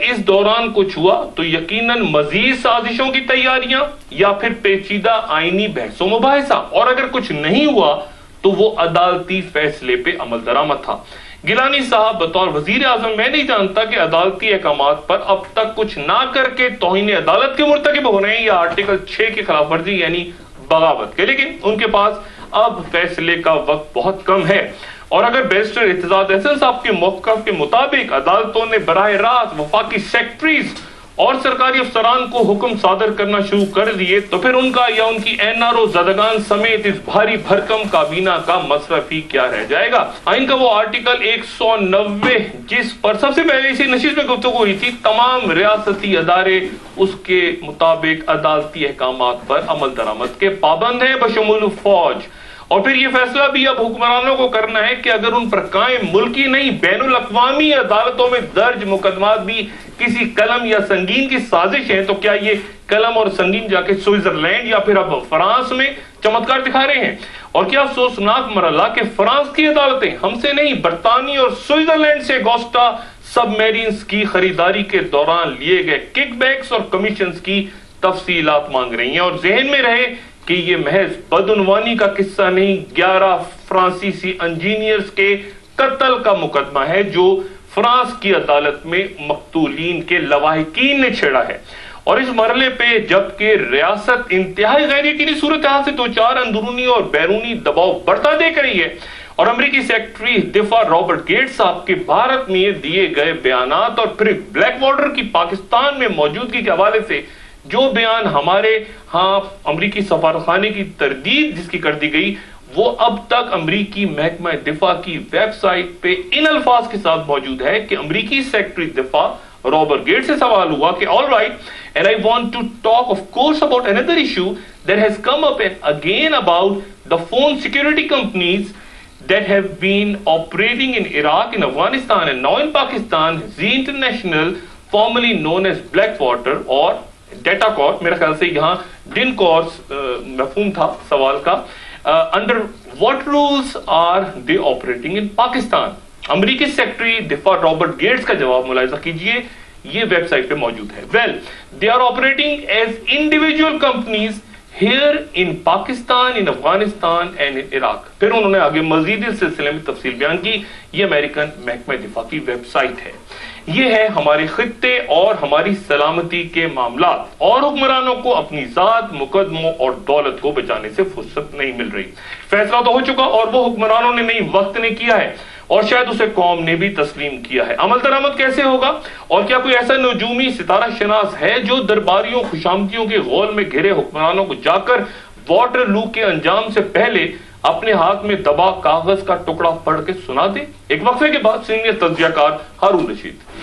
اس دوران کچھ ہوا تو یقیناً مزید سازشوں کی تیاریاں یا پھر پیچیدہ آئینی بحث و مباحثہ، اور اگر کچھ نہیں ہوا تو وہ عدالتی فیصلے پہ عمل درآمد تھا۔ گیلانی صاحب بطور وزیر اعظم میں نہیں جانتا کہ عدالتی احکامات پر اب تک کچھ نہ کر کے توہین عدالت کے مرتکب ہو رہے ہیں یا آرٹیکل 6 کی خلاف ورزی یعنی بغاوت کے، لیکن ان کے پاس اب فیصلے کا وقت بہت کم ہے۔ اور اگر بیرسٹر اعتزاز احسن صاحب کے موقف کے مطابق عدالتوں نے براہ راست وفاقی سیکٹریز اور سرکاری افسران کو حکم صادر کرنا شروع کر دیے تو پھر ان کا یا ان کی این آر او زدگان سمیت اس بھاری بھرکم کابینہ کا مصرف ہی کیا رہ جائے گا۔ آئین کا وہ آرٹیکل 190 جس پر سب سے پہلے اسی نشست میں گفتگو ہوئی تھی، تمام ریاستی ادارے اس کے مطابق عدالتی احکامات پر عمل درآمد کے پابند ہیں بشمول فوج۔ اور پھر یہ فیصلہ بھی اب حکمرانوں کو کرنا ہے کہ اگر ان پر قائم ملکی نہیں بین الاقوامی عدالتوں میں درج مقدمات بھی کسی قلم یا سنگین کی سازش ہیں تو کیا یہ قلم اور سنگین جا کے سوئٹزرلینڈ یا پھر اب فرانس میں چمتکار دکھا رہے ہیں؟ اور کیا افسوسناک مرحلہ کہ فرانس کی عدالتیں ہم سے نہیں برطانیہ اور سوئٹزرلینڈ سے گوسٹا سب میرینز کی خریداری کے دوران لیے گئے کک بیکس اور کمیشنز کی تفصیلات مانگ رہی ہیں۔ اور ذہن میں رہے کہ یہ محض بدعنوانی کا قصہ نہیں، 11 فرانسیسی انجینئرز کے قتل کا مقدمہ ہے جو فرانس کی عدالت میں مقتولین کے لواحقین نے چھیڑا ہے۔ اور اس مرحلے پہ جبکہ ریاست انتہائی غیر یقینی صورتحال سے دوچار اندرونی اور بیرونی دباؤ بڑھتا دیکھ رہی ہے، اور امریکی سیکرٹری دفاع رابرٹ گیٹس صاحب کے بھارت میں دیے گئے بیانات اور پھر بلیک واٹر کی پاکستان میں موجودگی کے حوالے سے جو بیان ہمارے ہاں امریکی سفارتخانے کی تردید جس کی کر دی گئی، وہ اب تک امریکی محکمہ دفاع کی ویب سائٹ پہ ان الفاظ کے ساتھ موجود ہے کہ امریکی سیکرٹری دفاع رابرٹ گیٹس سے سوال ہوا کہ all right, and I want to talk of course about another issue that has come up again about the phone security companies that have been operating in Iraq, in Afghanistan and now in Pakistan, Zee International, formerly known as Blackwater or data course, میرا خیال سے یہاں done course مفہوم تھا سوال کا، under what rules are they operating in Pakistan? امریکی سیکرٹری دفاع رابرٹ گیٹس کا جواب ملاحظہ کیجئے، یہ ویب سائٹ پہ موجود ہے۔ Well they are operating as individual companies here in Pakistan, in Afghanistan and in Iraq. پھر انہوں نے آگے مزید اس سلسلے میں تفصیل بیان کی، یہ امریکن محکمہ دفاع کی ویب سائٹ ہے۔ یہ ہے ہمارے خطے اور ہماری سلامتی کے معاملات، اور حکمرانوں کو اپنی ذات، مقدموں اور دولت کو بچانے سے فرصت نہیں مل رہی۔ فیصلہ تو ہو چکا اور وہ حکمرانوں نے نہیں، وقت نے کیا ہے، اور شاید اسے قوم نے بھی تسلیم کیا ہے۔ عمل درآمد کیسے ہوگا؟ اور کیا کوئی ایسا نجومی ستارہ شناس ہے جو درباریوں خوشامدیوں کے غول میں گھرے حکمرانوں کو جا کر واٹر لو کے انجام سے پہلے اپنے ہاتھ میں دبا کاغذ کا ٹکڑا پڑھ کے سنا دے؟ ایک وقفے کے بعد سینئر تجزیہ کار ہارون رشید۔